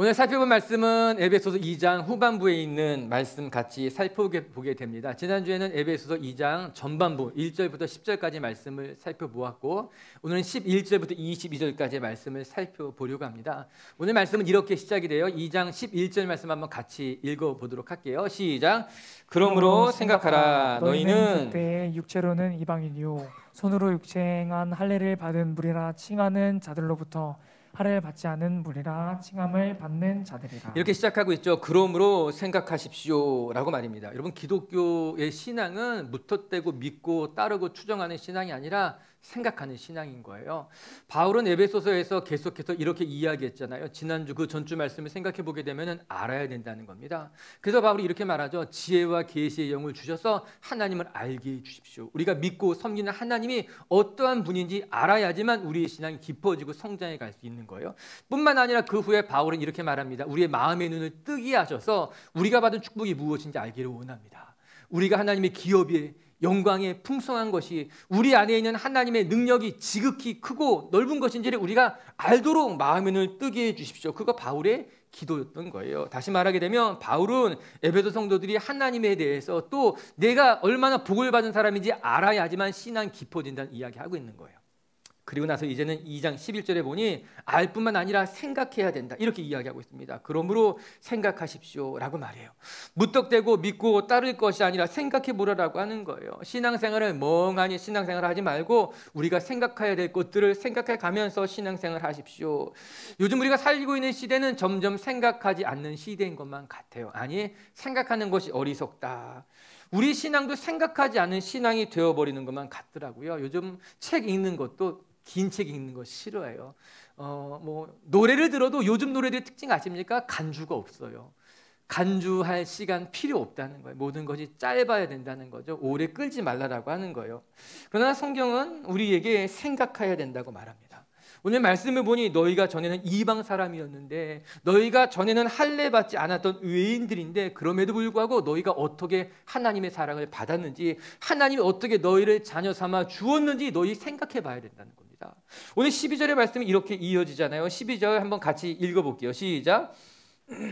오늘 살펴볼 말씀은 에베소서 2장 후반부에 있는 말씀 같이 살펴보게 됩니다. 지난주에는 에베소서 2장 전반부 1절부터 10절까지 말씀을 살펴보았고 오늘은 11절부터 22절까지의 말씀을 살펴보려고 합니다. 오늘 말씀은 이렇게 시작이 돼요. 2장 11절 말씀 한번 같이 읽어보도록 할게요. 시작. 그러므로 생각하라. 너희는 그때 육체로는 이방인이요 손으로 육체행한 할례를 받은 무리라 칭하는 자들로부터 할례를 받지 않은 무리라 칭함을 받는 자들이라. 이렇게 시작하고 있죠. 그러므로 생각하십시오라고 말입니다. 여러분, 기독교의 신앙은 무턱대고 믿고 따르고 추정하는 신앙이 아니라 생각하는 신앙인 거예요. 바울은 에베소서에서 계속해서 이렇게 이야기했잖아요. 지난주 그 전주 말씀을 생각해 보게 되면 알아야 된다는 겁니다. 그래서 바울이 이렇게 말하죠. 지혜와 계시의 영을 주셔서 하나님을 알게 해 주십시오. 우리가 믿고 섬기는 하나님이 어떠한 분인지 알아야지만 우리의 신앙이 깊어지고 성장해 갈 수 있는 거예요. 뿐만 아니라 그 후에 바울은 이렇게 말합니다. 우리의 마음의 눈을 뜨게 하셔서 우리가 받은 축복이 무엇인지 알기를 원합니다. 우리가 하나님의 기업에 영광에 풍성한 것이 우리 안에 있는 하나님의 능력이 지극히 크고 넓은 것인지를 우리가 알도록 마음의 눈을 뜨게 해주십시오. 그거 바울의 기도였던 거예요. 다시 말하게 되면 바울은 에베소 성도들이 하나님에 대해서 또 내가 얼마나 복을 받은 사람인지 알아야지만 신앙이 깊어진다는 이야기하고 있는 거예요. 그리고 나서 이제는 2장 11절에 보니 알 뿐만 아니라 생각해야 된다 이렇게 이야기하고 있습니다. 그러므로 생각하십시오 라고 말해요. 무턱대고 믿고 따를 것이 아니라 생각해 보라라고 하는 거예요. 신앙생활을 멍하니 신앙생활을 하지 말고 우리가 생각해야 될 것들을 생각해 가면서 신앙생활을 하십시오. 요즘 우리가 살고 있는 시대는 점점 생각하지 않는 시대인 것만 같아요. 아니, 생각하는 것이 어리석다. 우리 신앙도 생각하지 않는 신앙이 되어버리는 것만 같더라고요. 요즘 책 읽는 것도 긴 책 읽는 거 싫어해요. 노래를 들어도 요즘 노래들의 특징 아십니까? 간주가 없어요. 간주할 시간 필요 없다는 거예요. 모든 것이 짧아야 된다는 거죠. 오래 끌지 말라라고 하는 거예요. 그러나 성경은 우리에게 생각해야 된다고 말합니다. 오늘 말씀을 보니 너희가 전에는 이방 사람이었는데 너희가 전에는 할례 받지 않았던 외인들인데 그럼에도 불구하고 너희가 어떻게 하나님의 사랑을 받았는지 하나님이 어떻게 너희를 자녀 삼아 주었는지 너희 생각해 봐야 된다는 겁니다. 오늘 12절의 말씀이 이렇게 이어지잖아요. 12절 한번 같이 읽어볼게요. 시작.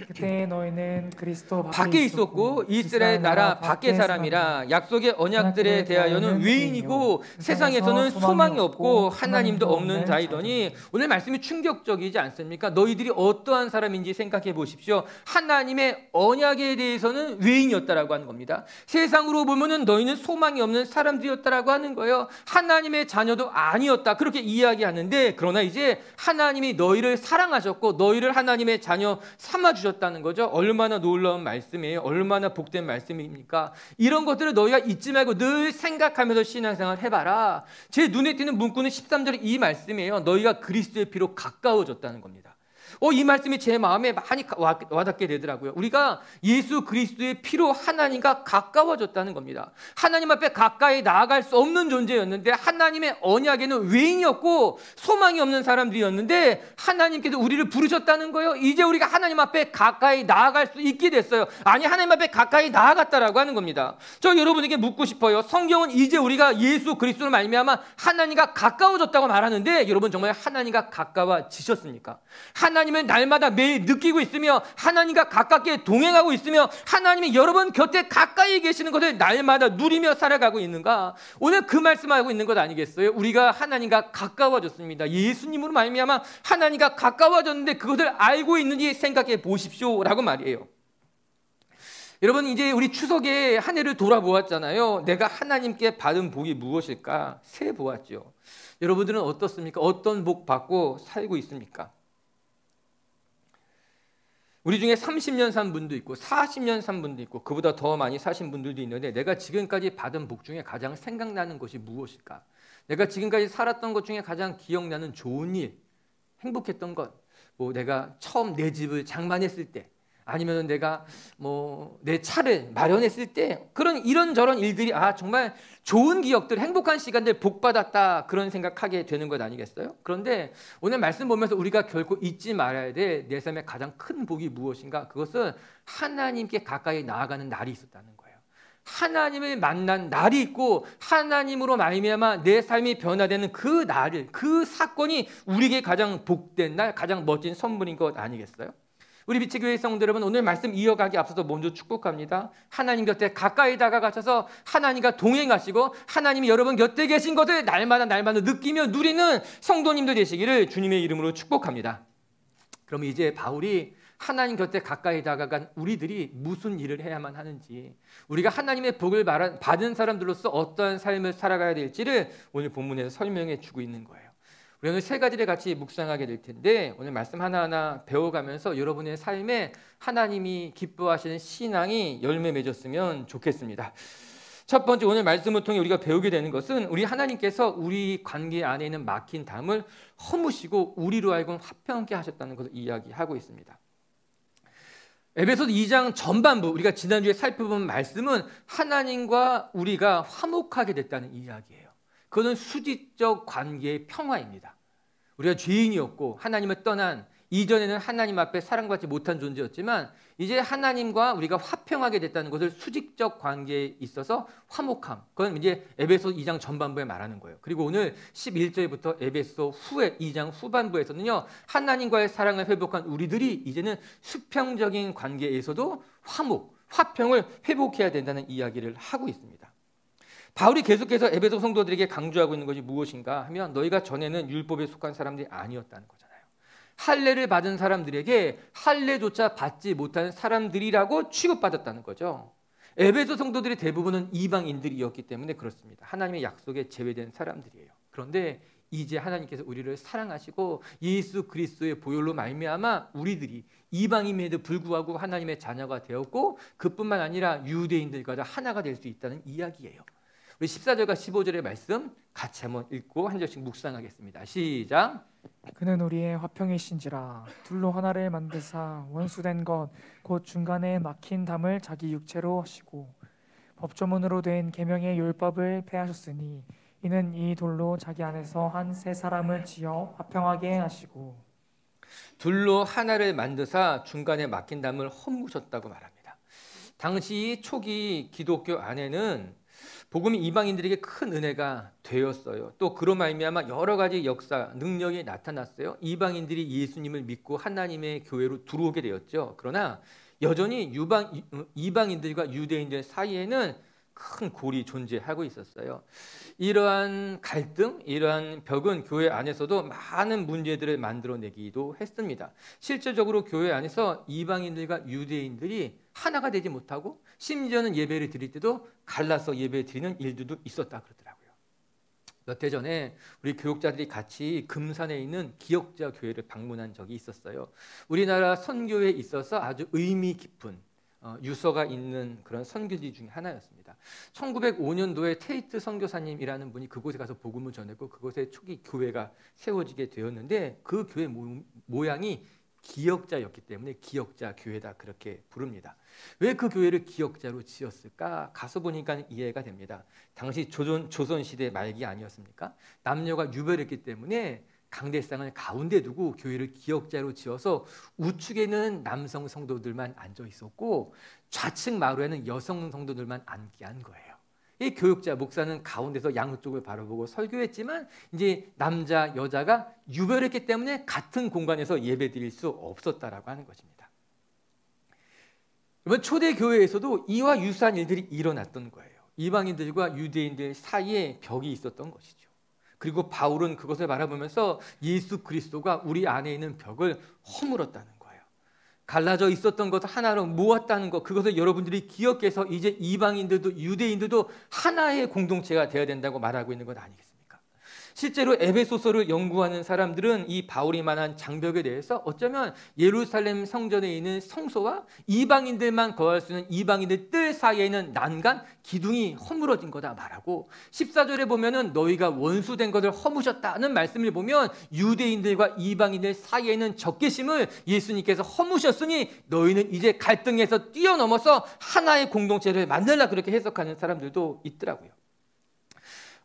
그때 너희는 그리스도 밖에 있었고 이스라엘 나라 밖의 사람이라 약속의 언약들에 대하여는 외인이고 세상에서는 소망이 없고 하나님도 없는 자이더니 오늘 말씀이 충격적이지 않습니까? 너희들이 어떠한 사람인지 생각해 보십시오. 하나님의 언약에 대해서는 외인이었다라고 하는 겁니다. 세상으로 보면은 너희는 소망이 없는 사람들이었다라고 하는 거예요. 하나님의 자녀도 아니었다 그렇게 이야기하는데 그러나 이제 하나님이 너희를 사랑하셨고 너희를 하나님의 자녀 삼아 주셨다는 거죠. 얼마나 놀라운 말씀이에요. 얼마나 복된 말씀입니까? 이런 것들을 너희가 잊지 말고 늘 생각하면서 신앙생활 해봐라. 제 눈에 띄는 문구는 13절의 이 말씀이에요. 너희가 그리스도의 피로 가까워졌다는 겁니다. 이 말씀이 제 마음에 많이 와닿게 되더라고요. 우리가 예수 그리스도의 피로 하나님과 가까워졌다는 겁니다. 하나님 앞에 가까이 나아갈 수 없는 존재였는데 하나님의 언약에는 외인이었고 소망이 없는 사람들이었는데 하나님께서 우리를 부르셨다는 거예요. 이제 우리가 하나님 앞에 가까이 나아갈 수 있게 됐어요. 아니, 하나님 앞에 가까이 나아갔다라고 하는 겁니다. 저 여러분에게 묻고 싶어요. 성경은 이제 우리가 예수 그리스도를 말미암아 하나님과 가까워졌다고 말하는데 여러분 정말 하나님과 가까워지셨습니까? 하나님을 날마다 매일 느끼고 있으며 하나님과 가깝게 동행하고 있으며 하나님이 여러분 곁에 가까이 계시는 것을 날마다 누리며 살아가고 있는가? 오늘 그 말씀하고 있는 것 아니겠어요? 우리가 하나님과 가까워졌습니다. 예수님으로 말미암아 하나님과 가까워졌는데 그것을 알고 있는지 생각해 보십시오라고 말이에요. 여러분, 이제 우리 추석에 한 해를 돌아보았잖아요. 내가 하나님께 받은 복이 무엇일까? 세 보았죠. 여러분들은 어떻습니까? 어떤 복 받고 살고 있습니까? 우리 중에 30년 산 분도 있고 40년 산 분도 있고 그보다 더 많이 사신 분들도 있는데 내가 지금까지 받은 복 중에 가장 생각나는 것이 무엇일까? 내가 지금까지 살았던 것 중에 가장 기억나는 좋은 일, 행복했던 것, 내가 처음 내 집을 장만했을 때 아니면 내가 내 차를 마련했을 때 그런 이런저런 일들이 정말 좋은 기억들, 행복한 시간들 복받았다 그런 생각하게 되는 것 아니겠어요? 그런데 오늘 말씀 보면서 우리가 결코 잊지 말아야 될 내 삶의 가장 큰 복이 무엇인가? 그것은 하나님께 가까이 나아가는 날이 있었다는 거예요. 하나님을 만난 날이 있고 하나님으로 말미암아 내 삶이 변화되는 그 날을, 그 사건이 우리에게 가장 복된 날, 가장 멋진 선물인 것 아니겠어요? 우리 빛의 교회 성도 여러분, 오늘 말씀 이어가기 앞서서 먼저 축복합니다. 하나님 곁에 가까이 다가가셔서 하나님과 동행하시고 하나님이 여러분 곁에 계신 것을 날마다 느끼며 누리는 성도님들 되시기를 주님의 이름으로 축복합니다. 그럼 이제 바울이 하나님 곁에 가까이 다가간 우리들이 무슨 일을 해야만 하는지, 우리가 하나님의 복을 받은 사람들로서 어떠한 삶을 살아가야 될지를 오늘 본문에서 설명해 주고 있는 거예요. 우리 오늘 세 가지를 같이 묵상하게 될 텐데, 오늘 말씀 하나하나 배워가면서 여러분의 삶에 하나님이 기뻐하시는 신앙이 열매 맺었으면 좋겠습니다. 첫 번째, 오늘 말씀을 통해 우리가 배우게 되는 것은 우리 하나님께서 우리 관계 안에 있는 막힌 담을 허무시고 우리로 하여금 화평케 하셨다는 것을 이야기하고 있습니다. 에베소서 2장 전반부, 우리가 지난주에 살펴본 말씀은 하나님과 우리가 화목하게 됐다는 이야기예요. 그것은 수직적 관계의 평화입니다. 우리가 죄인이었고 하나님을 떠난, 이전에는 하나님 앞에 사랑받지 못한 존재였지만 이제 하나님과 우리가 화평하게 됐다는 것을 수직적 관계에 있어서 화목함, 그건 이제 에베소 2장 전반부에 말하는 거예요. 그리고 오늘 11절부터 에베소 후에 2장 후반부에서는요, 하나님과의 사랑을 회복한 우리들이 이제는 수평적인 관계에서도 화평을 회복해야 된다는 이야기를 하고 있습니다. 바울이 계속해서 에베소 성도들에게 강조하고 있는 것이 무엇인가 하면, 너희가 전에는 율법에 속한 사람들이 아니었다는 거잖아요. 할례를 받은 사람들에게 할례조차 받지 못한 사람들이라고 취급받았다는 거죠. 에베소 성도들의 대부분은 이방인들이었기 때문에 그렇습니다. 하나님의 약속에 제외된 사람들이에요. 그런데 이제 하나님께서 우리를 사랑하시고 예수 그리스도의 보혈로 말미암아 우리들이 이방인임에도 불구하고 하나님의 자녀가 되었고, 그뿐만 아니라 유대인들과도 하나가 될 수 있다는 이야기예요. 우리 14절과 15절의 말씀 같이 한번 읽고 한 절씩 묵상하겠습니다. 시작. 그는 우리의 화평이신지라 둘로 하나를 만드사 원수된 것 곧 중간에 막힌 담을 자기 육체로 하시고 법조문으로 된 계명의 율법을 폐하셨으니 이는 이 돌로 자기 안에서 한 새 사람을 지어 화평하게 하시고. 둘로 하나를 만드사 중간에 막힌 담을 허무셨다고 말합니다. 당시 초기 기독교 안에는 복음이 이방인들에게 큰 은혜가 되었어요. 또 그로 말미암아 여러 가지 역사, 능력이 나타났어요. 이방인들이 예수님을 믿고 하나님의 교회로 들어오게 되었죠. 그러나 여전히 이방인들과 유대인들 사이에는 큰 골이 존재하고 있었어요. 이러한 갈등, 이러한 벽은 교회 안에서도 많은 문제들을 만들어내기도 했습니다. 실질적으로 교회 안에서 이방인들과 유대인들이 하나가 되지 못하고 심지어는 예배를 드릴 때도 갈라서 예배 드리는 일들도 있었다 그러더라고요. 몇 해 전에 우리 교육자들이 같이 금산에 있는 기역자 교회를 방문한 적이 있었어요. 우리나라 선교에 있어서 아주 의미 깊은 유서가 있는 그런 선교지 중에 하나였습니다. 1905년도에 테이트 선교사님이라는 분이 그곳에 가서 복음을 전했고 그곳에 초기 교회가 세워지게 되었는데, 그 교회 모양이 기역자였기 때문에 기역자 교회다 그렇게 부릅니다. 왜 그 교회를 기역자로 지었을까? 가서 보니까 이해가 됩니다. 당시 조선시대 말기 아니었습니까? 남녀가 유별했기 때문에 강대상을 가운데 두고 교회를 기역자로 지어서 우측에는 남성 성도들만 앉아 있었고 좌측 마루에는 여성 성도들만 앉게 한 거예요. 이 교육자 목사는 가운데서 양쪽을 바라보고 설교했지만 이제 남자 여자가 유별했기 때문에 같은 공간에서 예배드릴 수 없었다라고 하는 것입니다. 이번 초대 교회에서도 이와 유사한 일들이 일어났던 거예요. 이방인들과 유대인들 사이에 벽이 있었던 것이죠. 그리고 바울은 그것을 바라보면서 예수 그리스도가 우리 안에 있는 벽을 허물었다는 거예요. 갈라져 있었던 것을 하나로 모았다는 것, 그것을 여러분들이 기억해서 이제 이방인들도 유대인들도 하나의 공동체가 되어야 된다고 말하고 있는 것 아니겠습니까? 실제로 에베소서를 연구하는 사람들은 이 바울이 말한 장벽에 대해서 어쩌면 예루살렘 성전에 있는 성소와 이방인들만 거할 수 있는 이방인들 뜰 사이에 있는 난간, 기둥이 허물어진 거다 말하고, 14절에 보면은 너희가 원수된 것을 허무셨다는 말씀을 보면 유대인들과 이방인들 사이에 있는 적개심을 예수님께서 허무셨으니 너희는 이제 갈등에서 뛰어넘어서 하나의 공동체를 만들라, 그렇게 해석하는 사람들도 있더라고요.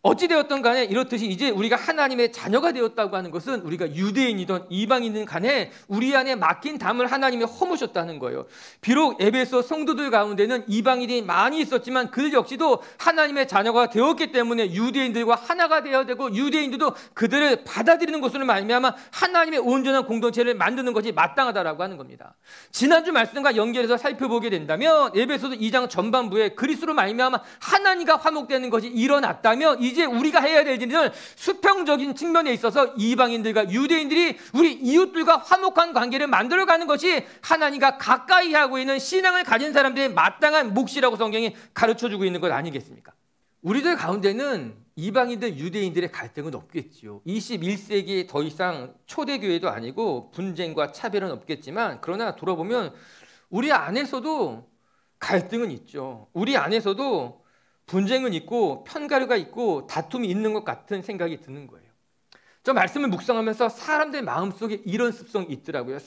어찌되었든 간에 이렇듯이 이제 우리가 하나님의 자녀가 되었다고 하는 것은 우리가 유대인이든 이방인이든 간에 우리 안에 막힌 담을 하나님이 허무셨다는 거예요. 비록 에베소 성도들 가운데는 이방인이 많이 있었지만 그들 역시도 하나님의 자녀가 되었기 때문에 유대인들과 하나가 되어야 되고 유대인들도 그들을 받아들이는 것으로 말미암아 하나님의 온전한 공동체를 만드는 것이 마땅하다라고 하는 겁니다. 지난주 말씀과 연결해서 살펴보게 된다면 에베소서 2장 전반부에 그리스도로 말미암아 하나님과 화목되는 것이 일어났다면 이제 우리가 해야 될 일은 수평적인 측면에 있어서 이방인들과 유대인들이 우리 이웃들과 화목한 관계를 만들어가는 것이 하나님과 가까이 하고 있는 신앙을 가진 사람들의 마땅한 몫이라고 성경이 가르쳐주고 있는 것 아니겠습니까? 우리들 가운데는 이방인들, 유대인들의 갈등은 없겠지요. 21세기에 더 이상 초대교회도 아니고 분쟁과 차별은 없겠지만 그러나 돌아보면 우리 안에서도 갈등은 있죠. 우리 안에서도 분쟁은 있고 편가르가 있고 다툼이 있는 것 같은 생각이 드는 거예요. 저 말씀을 묵상하면서 사람들 마음속에 이런 습성이 있더라고요.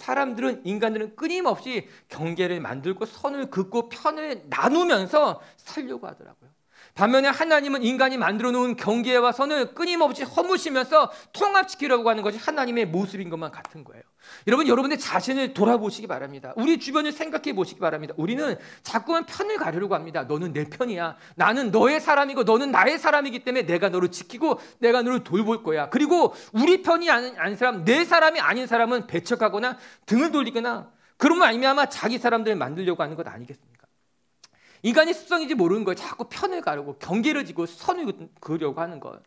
인간들은 끊임없이 경계를 만들고 선을 긋고 편을 나누면서 살려고 하더라고요. 반면에 하나님은 인간이 만들어 놓은 경계와 선을 끊임없이 허무시면서 통합시키려고 하는 것이 하나님의 모습인 것만 같은 거예요. 여러분의 자신을 돌아보시기 바랍니다. 우리 주변을 생각해 보시기 바랍니다. 우리는 자꾸만 편을 가르려고 합니다. 너는 내 편이야. 나는 너의 사람이고 너는 나의 사람이기 때문에 내가 너를 지키고 내가 너를 돌볼 거야. 그리고 우리 편이 아닌 사람, 내 사람이 아닌 사람은 배척하거나 등을 돌리거나 그러면 아니면 자기 사람들을 만들려고 하는 것 아니겠습니까? 인간의 습성인지 모르는 거예요. 자꾸 편을 가르고 경계를 지고 선을 그으려고 하는 거예요.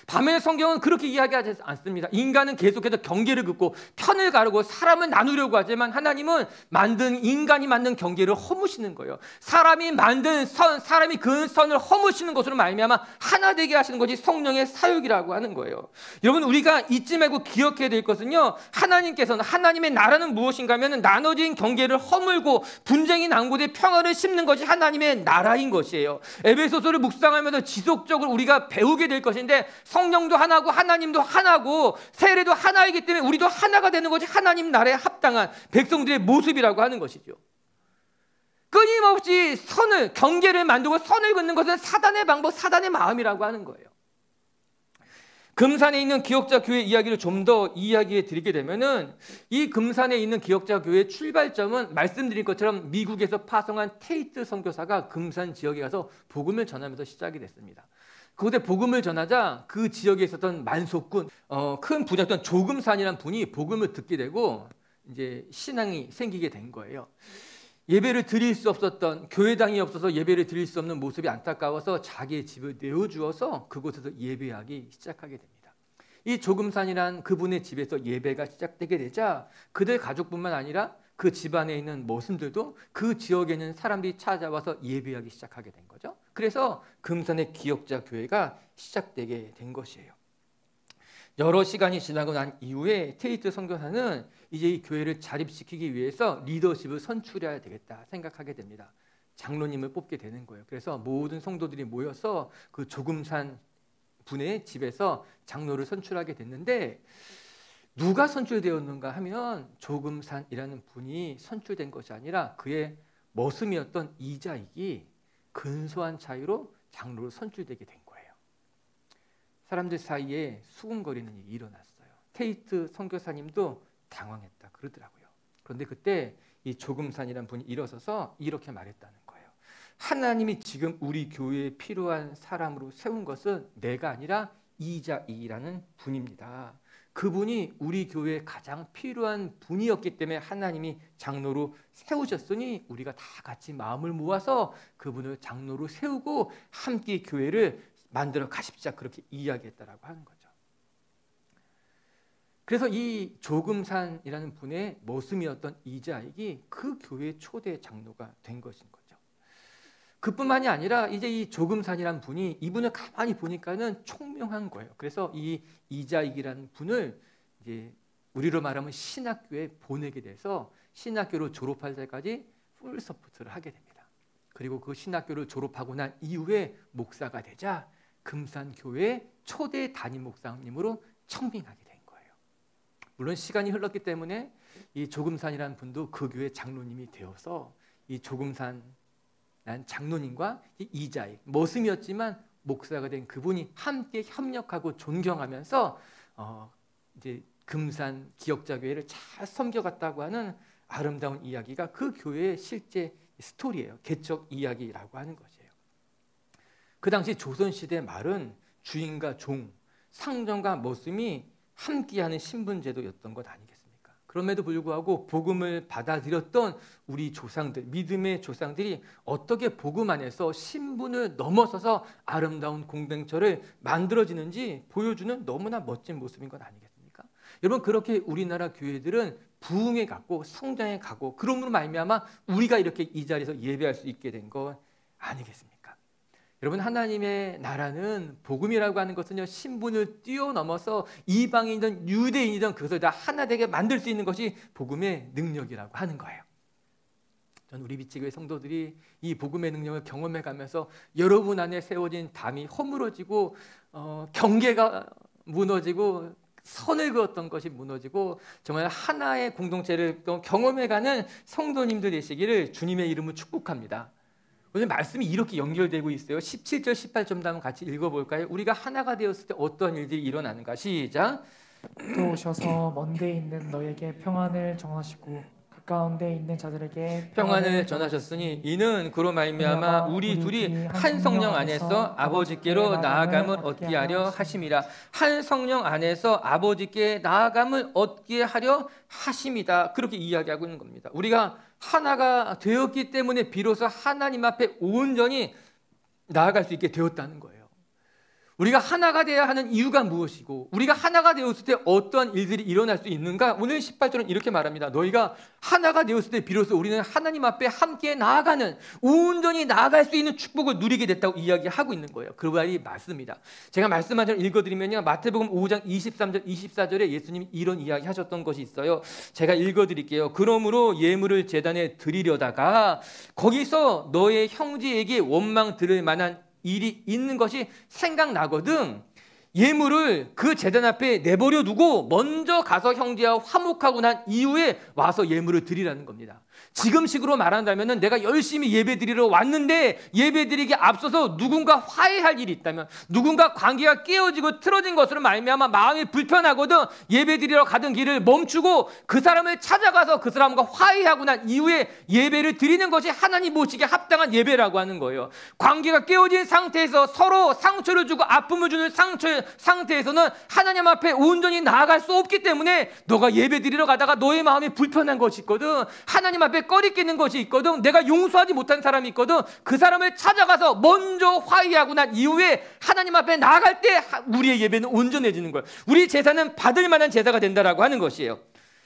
반면에 성경은 그렇게 이야기하지 않습니다. 인간은 계속해서 경계를 긋고 편을 가르고 사람을 나누려고 하지만 하나님은 인간이 만든 경계를 허무시는 거예요. 사람이 만든 사람이 그은 선을 허무시는 것으로 말미암아 하나 되게 하시는 것이 성령의 사역이라고 하는 거예요. 여러분, 우리가 잊지 말고 기억해야 될 것은요, 하나님께서는 하나님의 나라는 무엇인가 하면 나눠진 경계를 허물고 분쟁이 난 곳에 평화를 심는 것이 하나님의 나라인 것이에요. 에베소서를 묵상하면서 지속적으로 우리가 배우게 될 것인데 성령도 하나고 하나님도 하나고 세례도 하나이기 때문에 우리도 하나가 되는 것이 하나님 나라에 합당한 백성들의 모습이라고 하는 것이죠. 끊임없이 경계를 만들고 선을 긋는 것은 사단의 방법, 사단의 마음이라고 하는 거예요. 금산에 있는 기억자 교회 이야기를 좀 더 이야기해 드리게 되면은 이 금산에 있는 기억자 교회의 출발점은 말씀드린 것처럼 미국에서 파송한 테이트 선교사가 금산 지역에 가서 복음을 전하면서 시작이 됐습니다. 그곳에 복음을 전하자 그 지역에 있었던 만속군, 큰 부자였던 조금산이라는 분이 복음을 듣게 되고 이제 신앙이 생기게 된 거예요. 예배를 드릴 수 없었던, 교회당이 없어서 예배를 드릴 수 없는 모습이 안타까워서 자기의 집을 내어주어서 그곳에서 예배하기 시작하게 됩니다. 이 조금산이란 그분의 집에서 예배가 시작되게 되자 그들 가족뿐만 아니라 그 집안에 있는 모습들도 그 지역에 있는 사람들이 찾아와서 예배하기 시작하게 된 거죠. 그래서 금산의 기억자 교회가 시작되게 된 것이에요. 여러 시간이 지나고 난 이후에 테이트 선교사는 이제 이 교회를 자립시키기 위해서 리더십을 선출해야 되겠다 생각하게 됩니다. 장로님을 뽑게 되는 거예요. 그래서 모든 성도들이 모여서 그 조금산 분의 집에서 장로를 선출하게 됐는데 누가 선출되었는가 하면 조금산이라는 분이 선출된 것이 아니라 그의 머슴이었던 이자익이 근소한 차이로 장로로 선출되게 된 거예요. 사람들 사이에 수군거리는 일이 일어났어요. 테이트 선교사님도 당황했다 그러더라고요. 그런데 그때 이 조금산이라는 분이 일어서서 이렇게 말했다는 거예요. 하나님이 지금 우리 교회에 필요한 사람으로 세운 것은 내가 아니라 이자익이라는 분입니다. 그분이 우리 교회에 가장 필요한 분이었기 때문에 하나님이 장로로 세우셨으니 우리가 다 같이 마음을 모아서 그분을 장로로 세우고 함께 교회를 만들어 가십시다. 그렇게 이야기했다라고 하는 거죠. 그래서 이 조금산이라는 분의 머슴이었던 이자익이 그 교회의 초대 장로가 된 것인 거죠. 그뿐만이 아니라 이제 이 조금산이라는 분이 이분을 가만히 보니까는 총명한 거예요. 그래서 이 이자익이라는 분을 이제 우리로 말하면 신학교에 보내게 돼서 신학교를 졸업할 때까지 풀 서포트를 하게 됩니다. 그리고 그 신학교를 졸업하고 난 이후에 목사가 되자 금산교회 초대 담임 목사님으로 청빙하게 된 거예요. 물론 시간이 흘렀기 때문에 이 조금산이라는 분도 그 교회 장로님이 되어서 이 조금산 난 장로님과 이자익, 머슴이었지만 목사가 된 그분이 함께 협력하고 존경하면서 이제 금산 기역자교회를 잘 섬겨갔다고 하는 아름다운 이야기가 그 교회의 실제 스토리예요. 개척 이야기라고 하는 것이에요. 그 당시 조선시대 말은 주인과 종, 상전과 머슴이 함께하는 신분제도였던 것 아니겠습니까? 그럼에도 불구하고 복음을 받아들였던 우리 조상들, 믿음의 조상들이 어떻게 복음 안에서 신분을 넘어서서 아름다운 공동체를 만들어지는지 보여주는 너무나 멋진 모습인 것 아니겠습니까? 여러분, 그렇게 우리나라 교회들은 부흥에 갔고 성장에 가고 그럼으로 말미암아 우리가 이렇게 이 자리에서 예배할 수 있게 된 것 아니겠습니까? 여러분, 하나님의 나라는 복음이라고 하는 것은요, 신분을 뛰어넘어서 이방인이든 유대인이든 그것을 다 하나 되게 만들 수 있는 것이 복음의 능력이라고 하는 거예요. 저는 우리 비치교회 성도들이 이 복음의 능력을 경험해 가면서 여러분 안에 세워진 담이 허물어지고 경계가 무너지고 선을 그었던 것이 무너지고 정말 하나의 공동체를 경험해가는 성도님들 되시기를 주님의 이름으로 축복합니다. 오늘 말씀이 이렇게 연결되고 있어요. 17절 18절 한번 같이 읽어볼까요? 우리가 하나가 되었을 때 어떤 일들이 일어나는가? 시작. 또 오셔서 먼데 있는 너에게 평안을 전하시고 가까운 데 있는 자들에게 평안을 전하셨으니 이는 그로 말미암아 우리 둘이 한 성령 안에서 아버지께로 나아감을 얻게 하려 하심이라. 한 성령 안에서 아버지께 나아감을 얻게 하려 하심이다. 그렇게 이야기하고 있는 겁니다. 우리가 하나가 되었기 때문에 비로소 하나님 앞에 온전히 나아갈 수 있게 되었다는 거예요. 우리가 하나가 되어야 하는 이유가 무엇이고 우리가 하나가 되었을 때 어떤 일들이 일어날 수 있는가? 오늘 18절은 이렇게 말합니다. 너희가 하나가 되었을 때 비로소 우리는 하나님 앞에 함께 나아가는, 온전히 나아갈 수 있는 축복을 누리게 됐다고 이야기하고 있는 거예요. 그 말이 맞습니다. 제가 말씀 한 절 읽어드리면요, 마태복음 5장 23절 24절에 예수님이 이런 이야기 하셨던 것이 있어요. 제가 읽어드릴게요. 그러므로 예물을 제단에 드리려다가 거기서 너의 형제에게 원망 들을 만한 일이 있는 것이 생각나거든. 예물을 그 제단 앞에 내버려 두고 먼저 가서 형제와 화목하고 난 이후에 와서 예물을 드리라는 겁니다. 지금식으로 말한다면 내가 열심히 예배드리러 왔는데 예배드리기에 앞서서 누군가 화해할 일이 있다면, 누군가 관계가 깨어지고 틀어진 것으로 말미암아 마음이 불편하거든 예배드리러 가던 길을 멈추고 그 사람을 찾아가서 그 사람과 화해하고 난 이후에 예배를 드리는 것이 하나님 모시기에 합당한 예배라고 하는 거예요. 관계가 깨어진 상태에서 서로 상처를 주고 아픔을 주는 상태에서는 하나님 앞에 온전히 나아갈 수 없기 때문에 너가 예배드리러 가다가 너의 마음이 불편한 것이 있거든, 하나님 앞에 꺼리끼는 것이 있거든, 내가 용서하지 못한 사람이 있거든, 그 사람을 찾아가서 먼저 화해하고 난 이후에 하나님 앞에 나아갈 때 우리의 예배는 온전해지는 거예요. 우리 제사는 받을 만한 제사가 된다라고 하는 것이에요.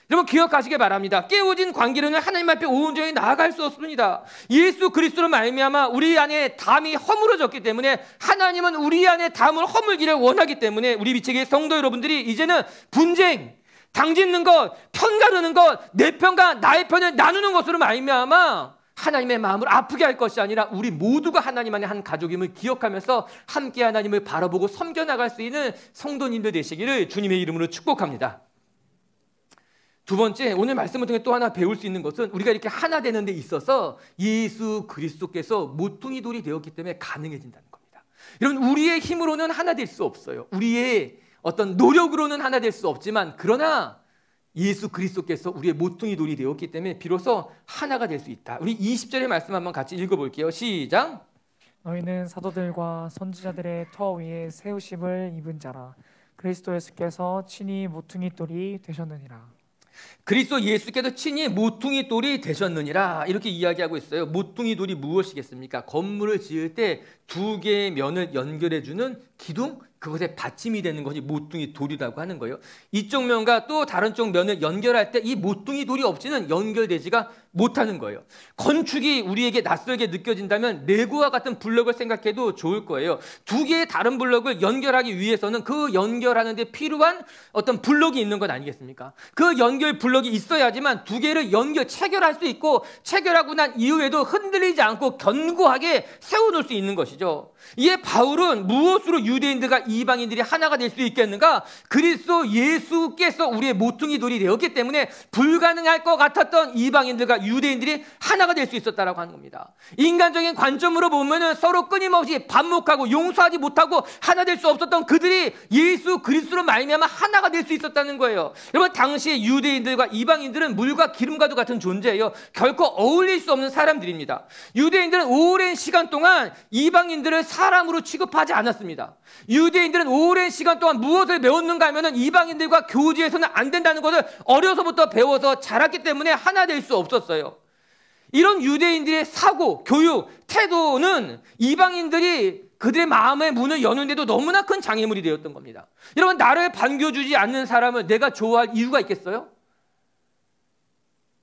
여러분, 기억하시기 바랍니다. 깨어진 관계로는 하나님 앞에 온전히 나아갈 수 없습니다. 예수 그리스도로 말미암아 우리 안에 담이 허물어졌기 때문에, 하나님은 우리 안에 담을 허물기를 원하기 때문에 우리 비책의 성도 여러분들이 이제는 분쟁, 당짓는 것, 편 가르는 것, 내 편과 나의 편을 나누는 것으로 말미암아 하나님의 마음을 아프게 할 것이 아니라 우리 모두가 하나님 안에 한 가족임을 기억하면서 함께 하나님을 바라보고 섬겨나갈 수 있는 성도님들 되시기를 주님의 이름으로 축복합니다. 두 번째, 오늘 말씀을 통해 또 하나 배울 수 있는 것은 우리가 이렇게 하나 되는 데 있어서 예수 그리스도께서 모퉁이 돌이 되었기 때문에 가능해진다는 겁니다. 여러분, 우리의 힘으로는 하나 될 수 없어요. 우리의 어떤 노력으로는 하나 될 수 없지만, 그러나 예수 그리스도께서 우리의 모퉁이 돌이 되었기 때문에 비로소 하나가 될 수 있다. 우리 20절의 말씀 한번 같이 읽어볼게요. 시작. 너희는 사도들과 선지자들의 터 위에 세우심을 입은 자라. 그리스도 예수께서 친히 모퉁이 돌이 되셨느니라. 그리스도 예수께서 친히 모퉁이 돌이 되셨느니라, 이렇게 이야기하고 있어요. 모퉁이 돌이 무엇이겠습니까? 건물을 지을 때 두 개의 면을 연결해주는 기둥, 그것의 받침이 되는 것이 모퉁이 돌이라고 하는 거예요. 이쪽 면과 또 다른 쪽 면을 연결할 때 이 모퉁이 돌이 없이는 연결되지가 못하는 거예요. 건축이 우리에게 낯설게 느껴진다면 레고와 같은 블럭을 생각해도 좋을 거예요. 두 개의 다른 블럭을 연결하기 위해서는 그 연결하는 데 필요한 어떤 블럭이 있는 것 아니겠습니까? 그 연결 블럭이 있어야지만 두 개를 체결할 수 있고, 체결하고 난 이후에도 흔들리지 않고 견고하게 세워놓을 수 있는 것이죠. 이에 바울은 무엇으로 유대인들과 이방인들이 하나가 될 수 있겠는가? 그리스도 예수께서 우리의 모퉁이 돌이 되었기 때문에 불가능할 것 같았던 이방인들과 유대인들이 하나가 될 수 있었다라고 하는 겁니다. 인간적인 관점으로 보면은 서로 끊임없이 반목하고 용서하지 못하고 하나 될 수 없었던 그들이 예수 그리스도로 말미암아 하나가 될 수 있었다는 거예요. 여러분, 당시에 유대인들과 이방인들은 물과 기름과도 같은 존재예요. 결코 어울릴 수 없는 사람들입니다. 유대인들은 오랜 시간 동안 이방인들을 사람으로 취급하지 않았습니다. 유대인들은 오랜 시간 동안 무엇을 배웠는가 하면은 이방인들과 교제해서는 안 된다는 것을 어려서부터 배워서 자랐기 때문에 하나 될 수 없었어요. 이런 유대인들의 사고, 교육, 태도는 이방인들이 그들의 마음의 문을 여는데도 너무나 큰 장애물이 되었던 겁니다. 여러분, 나를 반겨주지 않는 사람을 내가 좋아할 이유가 있겠어요?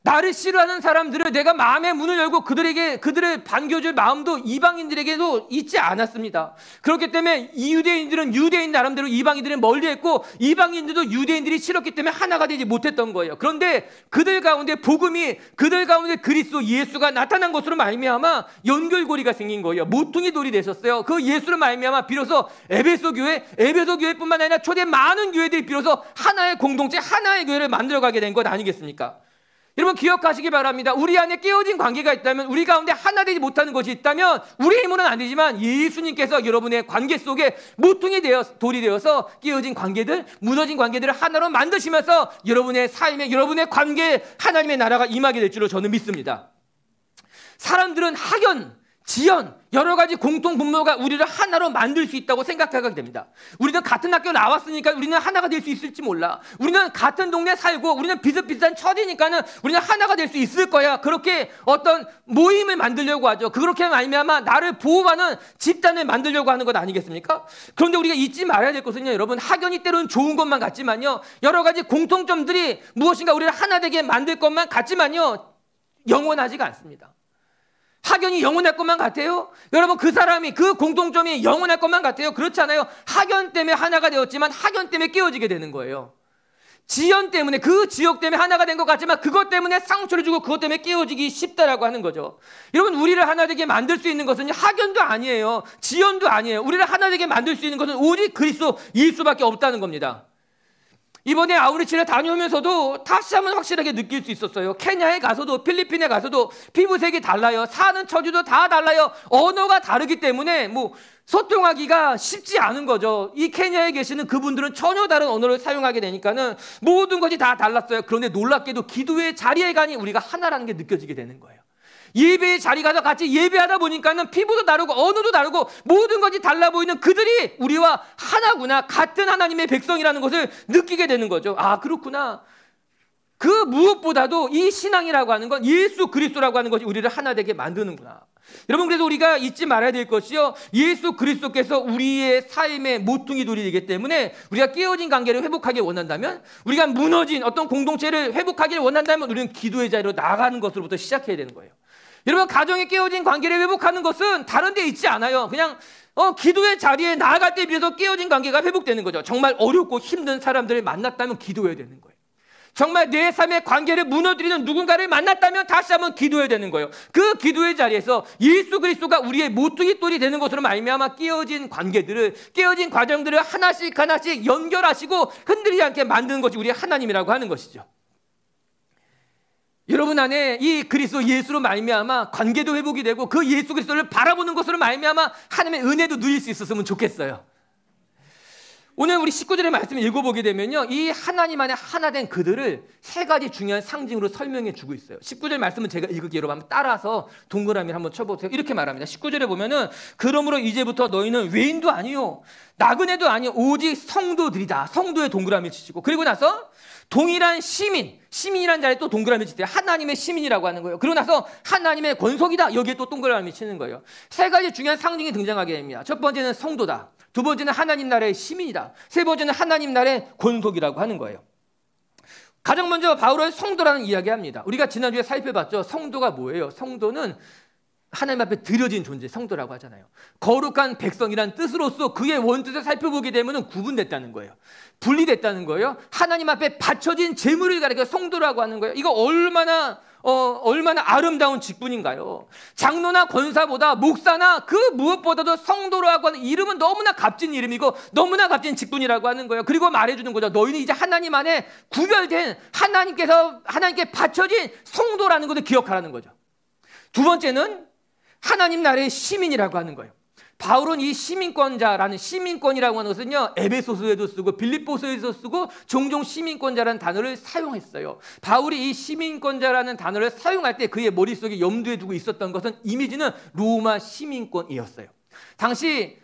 나를 싫어하는 사람들을 내가 마음의 문을 열고 그들을 반겨줄 마음도 이방인들에게도 있지 않았습니다. 그렇기 때문에 이 유대인들은 유대인 나름대로 이방인들은 멀리했고, 이방인들도 유대인들이 싫었기 때문에 하나가 되지 못했던 거예요. 그런데 그들 가운데 복음이, 그들 가운데 그리스도 예수가 나타난 것으로 말미암아 연결고리가 생긴 거예요. 모퉁이 돌이 되셨어요. 그 예수로 말미암아 비로소 에베소 교회뿐만 아니라 초대 많은 교회들이 비로소 하나의 공동체, 하나의 교회를 만들어가게 된 것 아니겠습니까? 여러분, 기억하시기 바랍니다. 우리 안에 깨어진 관계가 있다면, 우리 가운데 하나 되지 못하는 것이 있다면 우리의 힘으로는 안 되지만 예수님께서 여러분의 관계 속에 모퉁이 돌이 되어서 깨어진 관계들, 무너진 관계들을 하나로 만드시면서 여러분의 삶에, 여러분의 관계에 하나님의 나라가 임하게 될 줄로 저는 믿습니다. 사람들은 학연, 지연, 여러 가지 공통 분모가 우리를 하나로 만들 수 있다고 생각하게 됩니다. 우리는 같은 학교 나왔으니까 우리는 하나가 될 수 있을지 몰라. 우리는 같은 동네 살고 우리는 비슷비슷한 처지니까는 우리는 하나가 될 수 있을 거야. 그렇게 어떤 모임을 만들려고 하죠. 그렇게 말미암아 나를 보호하는 집단을 만들려고 하는 것 아니겠습니까? 그런데 우리가 잊지 말아야 될 것은요, 여러분, 학연이 때로는 좋은 것만 같지만요, 여러 가지 공통점들이 무엇인가 우리를 하나 되게 만들 것만 같지만요, 영원하지가 않습니다. 학연이 영원할 것만 같아요? 여러분, 그 사람이, 그 공통점이 영원할 것만 같아요? 그렇지 않아요. 학연 때문에 하나가 되었지만 학연 때문에 깨어지게 되는 거예요. 지연 때문에, 그 지역 때문에 하나가 된 것 같지만 그것 때문에 상처를 주고 그것 때문에 깨어지기 쉽다라고 하는 거죠. 여러분, 우리를 하나 되게 만들 수 있는 것은 학연도 아니에요. 지연도 아니에요. 우리를 하나 되게 만들 수 있는 것은 오직 그리스도 예수밖에 없다는 겁니다. 이번에 아우리치를 다녀오면서도 다시 한번 확실하게 느낄 수 있었어요. 케냐에 가서도, 필리핀에 가서도 피부색이 달라요. 사는 처지도 다 달라요. 언어가 다르기 때문에 소통하기가 쉽지 않은 거죠. 이 케냐에 계시는 그분들은 전혀 다른 언어를 사용하게 되니까는 모든 것이 다 달랐어요. 그런데 놀랍게도 기도의 자리에 가니 우리가 하나라는 게 느껴지게 되는 거예요. 예배의 자리 가서 같이 예배하다 보니까는 피부도 다르고 언어도 다르고 모든 것이 달라 보이는 그들이 우리와 하나구나, 같은 하나님의 백성이라는 것을 느끼게 되는 거죠. 아, 그렇구나. 그 무엇보다도 이 신앙이라고 하는 건, 예수 그리스도라고 하는 것이 우리를 하나 되게 만드는구나. 여러분, 그래서 우리가 잊지 말아야 될 것이요, 예수 그리스도께서 우리의 삶의 모퉁이 돌이 되기 때문에 우리가 깨어진 관계를 회복하길 원한다면, 우리가 무너진 어떤 공동체를 회복하기를 원한다면 우리는 기도의 자리로 나가는 것으로부터 시작해야 되는 거예요. 여러분, 가정에 깨어진 관계를 회복하는 것은 다른 데 있지 않아요. 그냥 기도의 자리에 나아갈 때 비해서 깨어진 관계가 회복되는 거죠. 정말 어렵고 힘든 사람들을 만났다면 기도해야 되는 거예요. 정말 내 삶의 관계를 무너뜨리는 누군가를 만났다면 다시 한번 기도해야 되는 거예요. 그 기도의 자리에서 예수 그리스도가 우리의 모퉁이 돌이 되는 것으로 말미암아 깨어진 관계들을, 깨어진 과정들을 하나씩 하나씩 연결하시고 흔들리지 않게 만드는 것이 우리 하나님이라고 하는 것이죠. 여러분 안에 이 그리스도 예수로 말미암아 관계도 회복이 되고 그 예수 그리스도를 바라보는 것으로 말미암아 하나님의 은혜도 누릴 수 있었으면 좋겠어요. 오늘 우리 19절의 말씀을 읽어보게 되면요, 이 하나님 안에 하나 된 그들을 세 가지 중요한 상징으로 설명해 주고 있어요. 19절 말씀은 제가 읽을게요. 여러분 한번 따라서 동그라미를 한번 쳐보세요. 이렇게 말합니다. 19절에 보면은, 그러므로 이제부터 너희는 외인도 아니요 나그네도 아니요 오직 성도들이다. 성도의 동그라미 치시고, 그리고 나서 동일한 시민이라는 자리에 또 동그라미 치세요. 하나님의 시민이라고 하는 거예요. 그리고 나서 하나님의 권속이다. 여기에 또 동그라미 치는 거예요. 세 가지 중요한 상징이 등장하게 됩니다. 첫 번째는 성도다. 두 번째는 하나님 나라의 시민이다. 세 번째는 하나님 나라의 권속이라고 하는 거예요. 가장 먼저 바울은 성도라는 이야기합니다. 우리가 지난주에 살펴봤죠. 성도가 뭐예요? 성도는 하나님 앞에 드려진 존재, 성도라고 하잖아요. 거룩한 백성이란 뜻으로서 그의 원뜻을 살펴보게 되면 구분됐다는 거예요. 분리됐다는 거예요. 하나님 앞에 바쳐진 재물을 가리켜 성도라고 하는 거예요. 이거 얼마나 얼마나 아름다운 직분인가요? 장로나 권사보다 목사나 그 무엇보다도 성도라고 하는 이름은 너무나 값진 이름이고 너무나 값진 직분이라고 하는 거예요. 그리고 말해주는 거죠. 너희는 이제 하나님 안에 구별된 하나님께 바쳐진 성도라는 것을 기억하라는 거죠. 두 번째는 하나님 나라의 시민이라고 하는 거예요. 바울은 이 시민권자라는 시민권이라고 하는 것은요, 에베소서에도 쓰고 빌립보서에도 쓰고 종종 시민권자라는 단어를 사용했어요. 바울이 이 시민권자라는 단어를 사용할 때 그의 머릿속에 염두에 두고 있었던 것은 이미지는 로마 시민권이었어요. 당시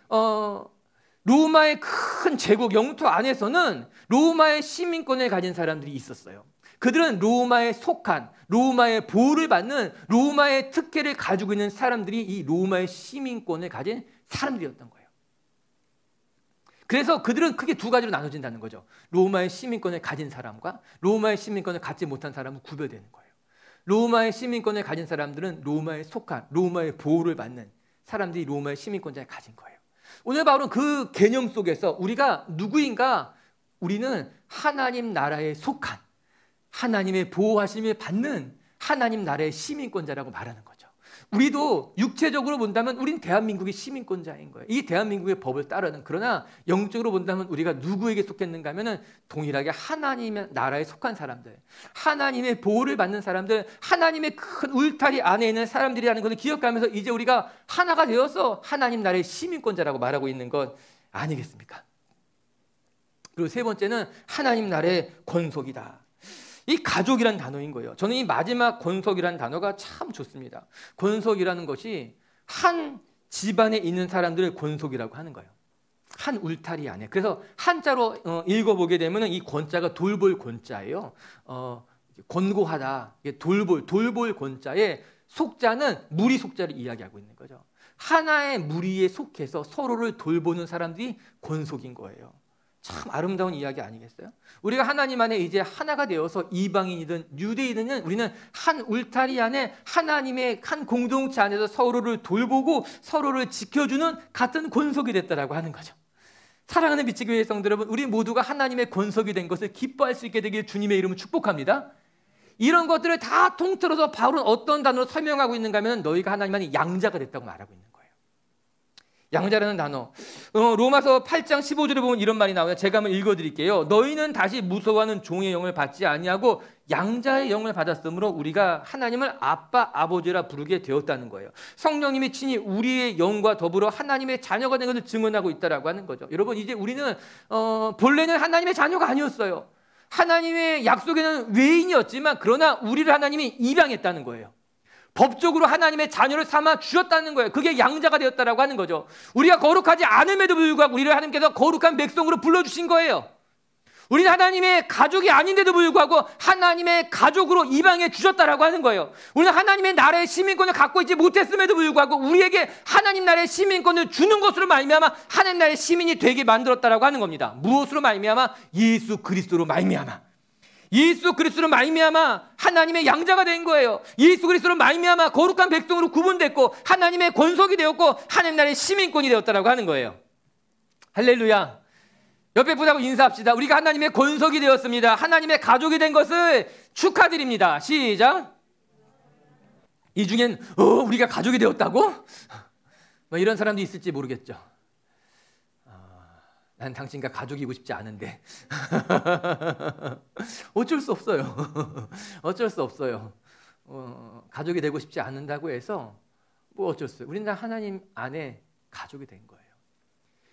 로마의 큰 제국 영토 안에서는 로마의 시민권을 가진 사람들이 있었어요. 그들은 로마에 속한, 로마의 보호를 받는, 로마의 특혜를 가지고 있는 사람들이 이 로마의 시민권을 가진 사람들이었던 거예요. 그래서 그들은 크게 두 가지로 나눠진다는 거죠. 로마의 시민권을 가진 사람과 로마의 시민권을 갖지 못한 사람은 구별되는 거예요. 로마의 시민권을 가진 사람들은 로마에 속한, 로마의 보호를 받는 사람들이 로마의 시민권자를 가진 거예요. 오늘 바울은 그 개념 속에서 우리가 누구인가? 우리는 하나님 나라에 속한, 하나님의 보호하심을 받는 하나님 나라의 시민권자라고 말하는 거죠. 우리도 육체적으로 본다면 우린 대한민국의 시민권자인 거예요. 이 대한민국의 법을 따르는. 그러나 영적으로 본다면 우리가 누구에게 속했는가 하면은 동일하게 하나님의 나라에 속한 사람들, 하나님의 보호를 받는 사람들, 하나님의 큰 울타리 안에 있는 사람들이라는 것을 기억하면서 이제 우리가 하나가 되어서 하나님 나라의 시민권자라고 말하고 있는 것 아니겠습니까? 그리고 세 번째는 하나님 나라의 권속이다. 이 가족이란 단어인 거예요. 저는 이 마지막 권속이라는 단어가 참 좋습니다. 권속이라는 것이 한 집안에 있는 사람들을 권속이라고 하는 거예요. 한 울타리 안에. 그래서 한자로 읽어보게 되면 이 권자가 돌볼 권자예요. 권고하다. 돌볼 권자에 속자는 무리 속자를 이야기하고 있는 거죠. 하나의 무리에 속해서 서로를 돌보는 사람들이 권속인 거예요. 참 아름다운 이야기 아니겠어요? 우리가 하나님 안에 이제 하나가 되어서 이방인이든 유대인이든 우리는 한 울타리 안에 하나님의 한 공동체 안에서 서로를 돌보고 서로를 지켜주는 같은 권속이 됐다라고 하는 거죠. 사랑하는 미치교회 성도 여러분, 우리 모두가 하나님의 권속이 된 것을 기뻐할 수 있게 되길 주님의 이름으로 축복합니다. 이런 것들을 다 통틀어서 바울은 어떤 단어로 설명하고 있는가 하면 너희가 하나님 안에 양자가 됐다고 말하고 있는 거예요. 양자라는 단어, 로마서 8장 15절에 보면 이런 말이 나와요. 제가 한번 읽어드릴게요. 너희는 다시 무서워하는 종의 영을 받지 아니하고 양자의 영을 받았으므로 우리가 하나님을 아빠, 아버지라 부르게 되었다는 거예요. 성령님이 친히 우리의 영과 더불어 하나님의 자녀가 된 것을 증언하고 있다라고 하는 거죠. 여러분, 이제 우리는 본래는 하나님의 자녀가 아니었어요. 하나님의 약속에는 외인이었지만 그러나 우리를 하나님이 입양했다는 거예요. 법적으로 하나님의 자녀를 삼아 주셨다는 거예요. 그게 양자가 되었다라고 하는 거죠. 우리가 거룩하지 않음에도 불구하고 우리를 하나님께서 거룩한 백성으로 불러주신 거예요. 우리는 하나님의 가족이 아닌데도 불구하고 하나님의 가족으로 입양해 주셨다라고 하는 거예요. 우리는 하나님의 나라의 시민권을 갖고 있지 못했음에도 불구하고 우리에게 하나님 나라의 시민권을 주는 것으로 말미암아 하나님 나라의 시민이 되게 만들었다라고 하는 겁니다. 무엇으로 말미암아? 예수 그리스도로 말미암아. 예수 그리스도로 말미암아 하나님의 양자가 된 거예요. 예수 그리스도로 말미암아 거룩한 백성으로 구분됐고 하나님의 권속이 되었고 하나님 나라의 시민권이 되었다라고 하는 거예요. 할렐루야. 옆에 분하고 인사합시다. 우리가 하나님의 권속이 되었습니다. 하나님의 가족이 된 것을 축하드립니다. 시작. 이 중엔 우리가 가족이 되었다고? 뭐 이런 사람도 있을지 모르겠죠. 난 당신과 가족이고 싶지 않은데 어쩔 수 없어요. 어쩔 수 없어요. 가족이 되고 싶지 않는다고 해서 뭐 어쩔 수 없어요. 우리는 하나님 안에 가족이 된 거예요.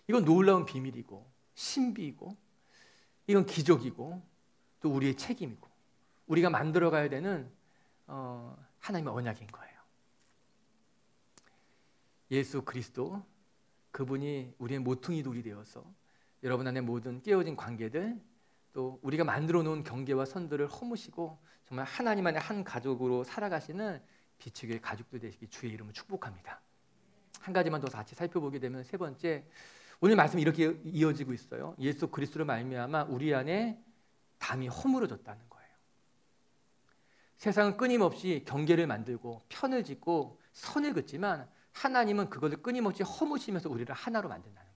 이건 놀라운 비밀이고 신비이고 이건 기적이고 또 우리의 책임이고 우리가 만들어가야 되는 하나님의 언약인 거예요. 예수 그리스도 그분이 우리의 모퉁이 돌이 되어서 여러분 안에 모든 깨어진 관계들 또 우리가 만들어 놓은 경계와 선들을 허무시고 정말 하나님 안에 한 가족으로 살아가시는 비추교의 가족들 되시기 주의 이름을 축복합니다. 한 가지만 더 같이 살펴보게 되면 세 번째, 오늘 말씀이 이렇게 이어지고 있어요. 예수 그리스도로 말미암아 우리 안에 담이 허물어졌다는 거예요. 세상은 끊임없이 경계를 만들고 편을 짓고 선을 긋지만 하나님은 그것을 끊임없이 허무시면서 우리를 하나로 만든다는 거예요.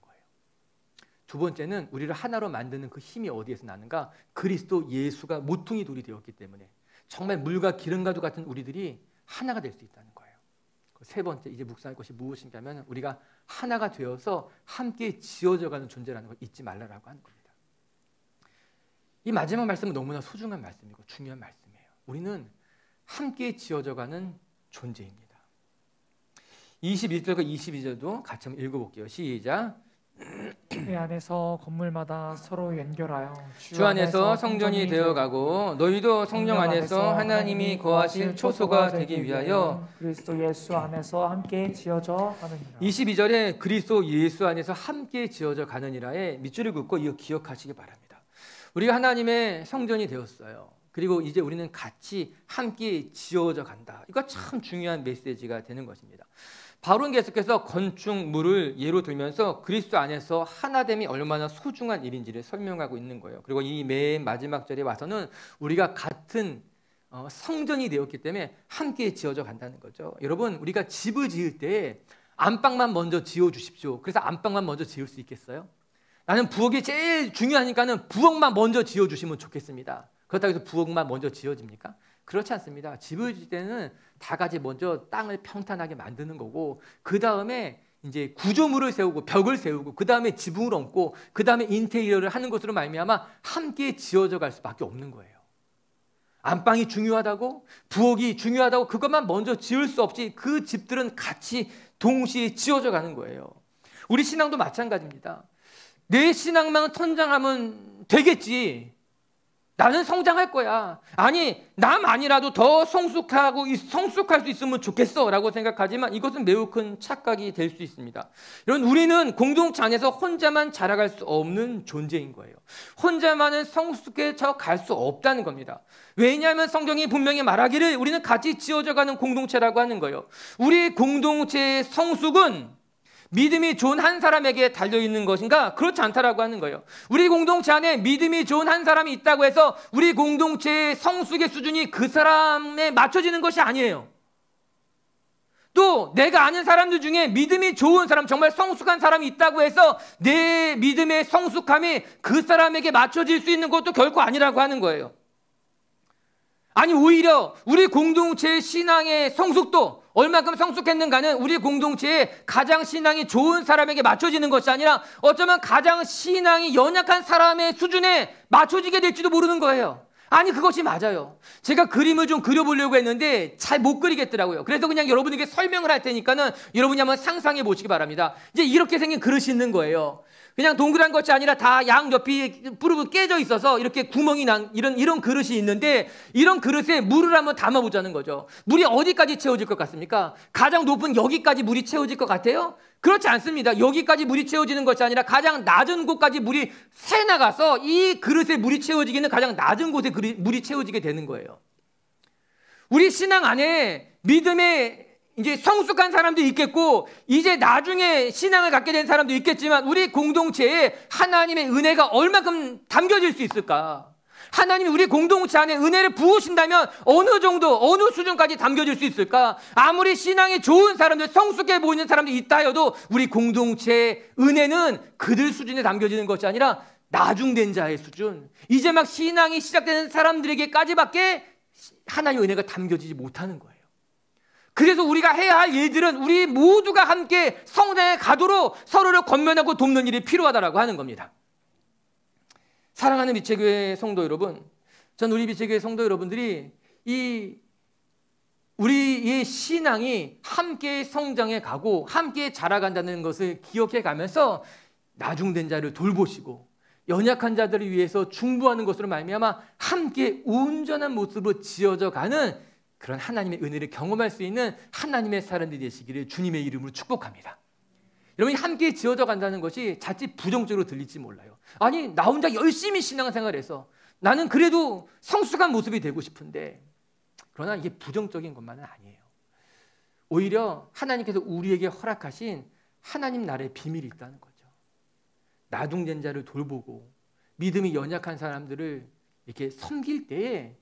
두 번째는 우리를 하나로 만드는 그 힘이 어디에서 나는가? 그리스도 예수가 모퉁이 돌이 되었기 때문에. 정말 물과 기름과도 같은 우리들이 하나가 될 수 있다는 거예요. 세 번째 이제 묵상할 것이 무엇인가 하면 우리가 하나가 되어서 함께 지어져가는 존재라는 걸 잊지 말라라고 하는 겁니다. 이 마지막 말씀은 너무나 소중한 말씀이고 중요한 말씀이에요. 우리는 함께 지어져가는 존재입니다. 21절과 22절도 같이 한번 읽어볼게요. 시작. 그 안에서 건물마다 서로 연결하여 주 안에서 성전이 되어가고 너희도 성령 안에서 하나님이 거하실 초소가 되기 위하여 그리스도 예수 안에서 함께 지어져 가느니라. 22절에 그리스도 예수 안에서 함께 지어져 가느니라에 밑줄을 긋고 이거 기억하시기 바랍니다. 우리가 하나님의 성전이 되었어요. 그리고 이제 우리는 같이 함께 지어져 간다. 이거 참 중요한 메시지가 되는 것입니다. 바울은 계속해서 건축물을 예로 들면서 그리스도 안에서 하나됨이 얼마나 소중한 일인지를 설명하고 있는 거예요. 그리고 이 맨 마지막 절에 와서는 우리가 같은 성전이 되었기 때문에 함께 지어져 간다는 거죠. 여러분, 우리가 집을 지을 때 안방만 먼저 지어주십시오. 그래서 안방만 먼저 지을 수 있겠어요? 나는 부엌이 제일 중요하니까는 부엌만 먼저 지어주시면 좋겠습니다. 그렇다고 해서 부엌만 먼저 지어집니까? 그렇지 않습니다. 집을 지을 때는 다 같이 먼저 땅을 평탄하게 만드는 거고, 그 다음에 이제 구조물을 세우고 벽을 세우고, 그 다음에 지붕을 얹고, 그 다음에 인테리어를 하는 것으로 말미암아 함께 지어져 갈 수밖에 없는 거예요. 안방이 중요하다고, 부엌이 중요하다고 그것만 먼저 지을 수 없이 그 집들은 같이 동시에 지어져 가는 거예요. 우리 신앙도 마찬가지입니다. 내 신앙만 성장하면 되겠지. 나는 성장할 거야. 아니, 나만이라도 더 성숙할 수 있으면 좋겠어 라고 생각하지만 이것은 매우 큰 착각이 될 수 있습니다. 여러분, 우리는 공동체 안에서 혼자만 자라갈 수 없는 존재인 거예요. 혼자만은 성숙해져 갈 수 없다는 겁니다. 왜냐하면 성경이 분명히 말하기를 우리는 같이 지어져가는 공동체라고 하는 거예요. 우리 공동체의 성숙은 믿음이 좋은 한 사람에게 달려있는 것인가? 그렇지 않다라고 하는 거예요. 우리 공동체 안에 믿음이 좋은 한 사람이 있다고 해서 우리 공동체의 성숙의 수준이 그 사람에 맞춰지는 것이 아니에요. 또 내가 아는 사람들 중에 믿음이 좋은 사람, 정말 성숙한 사람이 있다고 해서 내 믿음의 성숙함이 그 사람에게 맞춰질 수 있는 것도 결코 아니라고 하는 거예요. 아니, 오히려 우리 공동체의 신앙의 성숙도 얼마큼 성숙했는가는 우리 공동체에 가장 신앙이 좋은 사람에게 맞춰지는 것이 아니라 어쩌면 가장 신앙이 연약한 사람의 수준에 맞춰지게 될지도 모르는 거예요. 아니, 그것이 맞아요. 제가 그림을 좀 그려보려고 했는데 잘 못 그리겠더라고요. 그래서 그냥 여러분에게 설명을 할 테니까는 여러분이 한번 상상해 보시기 바랍니다. 이제 이렇게 생긴 그릇이 있는 거예요. 그냥 동그란 것이 아니라 다 양옆이 부르르 깨져 있어서 이렇게 구멍이 난 이런 그릇이 있는데, 이런 그릇에 물을 한번 담아보자는 거죠. 물이 어디까지 채워질 것 같습니까? 가장 높은 여기까지 물이 채워질 것 같아요? 그렇지 않습니다. 여기까지 물이 채워지는 것이 아니라 가장 낮은 곳까지 물이 새나가서 이 그릇에 물이 채워지기는 가장 낮은 곳에 물이 채워지게 되는 거예요. 우리 신앙 안에 믿음의 이제 성숙한 사람도 있겠고, 이제 나중에 신앙을 갖게 된 사람도 있겠지만, 우리 공동체에 하나님의 은혜가 얼마큼 담겨질 수 있을까? 하나님이 우리 공동체 안에 은혜를 부으신다면 어느 정도, 어느 수준까지 담겨질 수 있을까? 아무리 신앙이 좋은 사람들, 성숙해 보이는 사람들이 있다 해도 우리 공동체의 은혜는 그들 수준에 담겨지는 것이 아니라 나중된 자의 수준, 이제 막 신앙이 시작되는 사람들에게까지밖에 하나님의 은혜가 담겨지지 못하는 거예요. 그래서 우리가 해야 할 일들은 우리 모두가 함께 성장해 가도록 서로를 권면하고 돕는 일이 필요하다라고 하는 겁니다. 사랑하는 미체교회 성도 여러분, 전 우리 미체교회 성도 여러분들이 우리의 신앙이 함께 성장해 가고 함께 자라간다는 것을 기억해 가면서 나중된 자를 돌보시고 연약한 자들을 위해서 중보하는 것으로 말미암아 함께 온전한 모습으로 지어져 가는 그런 하나님의 은혜를 경험할 수 있는 하나님의 사람들이 되시기를 주님의 이름으로 축복합니다. 여러분이 함께 지어져 간다는 것이 자칫 부정적으로 들릴지 몰라요. 아니, 나 혼자 열심히 신앙생활해서 나는 그래도 성숙한 모습이 되고 싶은데, 그러나 이게 부정적인 것만은 아니에요. 오히려 하나님께서 우리에게 허락하신 하나님 나라의 비밀이 있다는 거죠. 나중된 자를 돌보고 믿음이 연약한 사람들을 이렇게 섬길 때에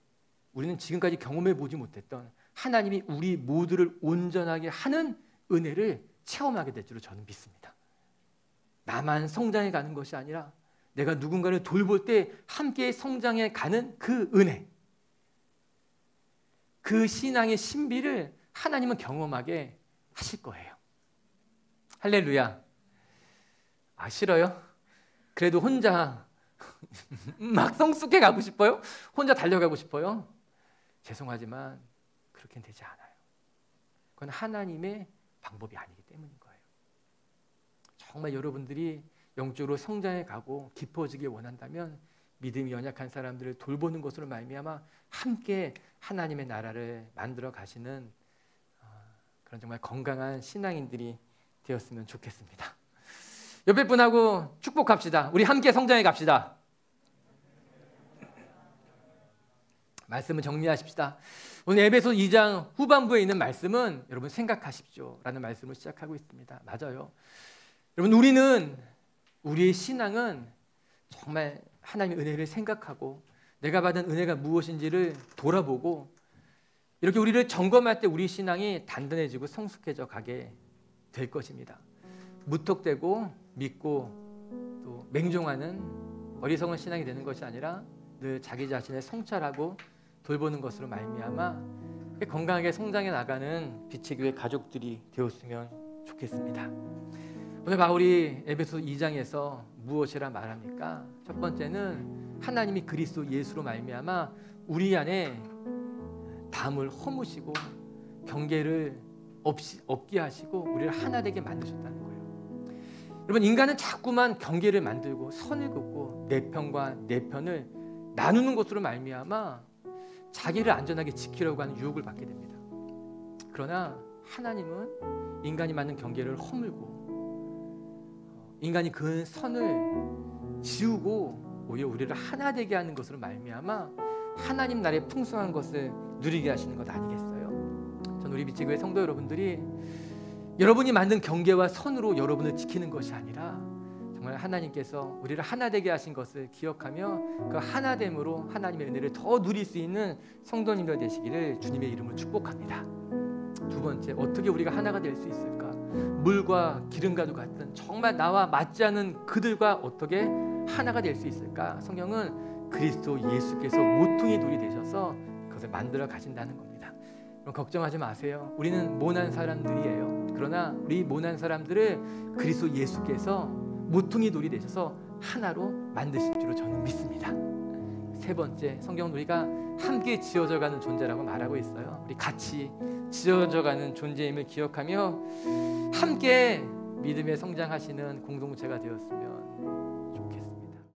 우리는 지금까지 경험해 보지 못했던 하나님이 우리 모두를 온전하게 하는 은혜를 체험하게 될 줄로 저는 믿습니다. 나만 성장해 가는 것이 아니라 내가 누군가를 돌볼 때 함께 성장해 가는 그 은혜, 그 신앙의 신비를 하나님은 경험하게 하실 거예요. 할렐루야. 아, 싫어요? 그래도 혼자 막 성숙해 가고 싶어요? 혼자 달려가고 싶어요? 죄송하지만 그렇게는 되지 않아요. 그건 하나님의 방법이 아니기 때문인 거예요. 정말 여러분들이 영적으로 성장해 가고 깊어지길 원한다면 믿음이 연약한 사람들을 돌보는 것으로 말미암아 함께 하나님의 나라를 만들어 가시는 그런 정말 건강한 신앙인들이 되었으면 좋겠습니다. 옆에 분하고 축복합시다. 우리 함께 성장해 갑시다. 말씀을 정리하십시다. 오늘 에베소 2장 후반부에 있는 말씀은 여러분 생각하십시오 라는 말씀을 시작하고 있습니다. 맞아요. 여러분, 우리의 신앙은 정말 하나님의 은혜를 생각하고 내가 받은 은혜가 무엇인지를 돌아보고 이렇게 우리를 점검할 때 우리 신앙이 단단해지고 성숙해져 가게 될 것입니다. 무턱대고 믿고 또 맹종하는 어리석은 신앙이 되는 것이 아니라 늘 자기 자신을 성찰하고 돌보는 것으로 말미암아 건강하게 성장해 나가는 빛의 교회 가족들이 되었으면 좋겠습니다. 오늘 바울이 에베소 2장에서 무엇이라 말합니까? 첫 번째는 하나님이 그리스도 예수로 말미암아 우리 안에 담을 허무시고 경계를 없게 하시고 우리를 하나 되게 만드셨다는 거예요. 여러분, 인간은 자꾸만 경계를 만들고 선을 긋고 내 편과 내 편을 나누는 것으로 말미암아 자기를 안전하게 지키려고 하는 유혹을 받게 됩니다. 그러나 하나님은 인간이 만든 경계를 허물고 인간이 그 선을 지우고 오히려 우리를 하나 되게 하는 것으로 말미암아 하나님 나라의 풍성한 것을 누리게 하시는 것 아니겠어요? 전 우리 빛의 교회 성도 여러분들이 여러분이 만든 경계와 선으로 여러분을 지키는 것이 아니라 정말 하나님께서 우리를 하나 되게 하신 것을 기억하며 그 하나됨으로 하나님의 은혜를 더 누릴 수 있는 성도님들 되시기를 주님의 이름으로 축복합니다. 두 번째, 어떻게 우리가 하나가 될 수 있을까? 물과 기름과도 같은 정말 나와 맞지 않은 그들과 어떻게 하나가 될 수 있을까? 성경은 그리스도 예수께서 모퉁이 돌이 되셔서 그것을 만들어 가신다는 겁니다. 그럼 걱정하지 마세요. 우리는 모난 사람들이에요. 그러나 우리 모난 사람들을 그리스도 예수께서 모퉁이 돌이 되셔서 하나로 만드실 줄로 저는 믿습니다. 세 번째, 성경은 우리가 함께 지어져가는 존재라고 말하고 있어요. 우리 같이 지어져가는 존재임을 기억하며 함께 믿음에 성장하시는 공동체가 되었으면 좋겠습니다.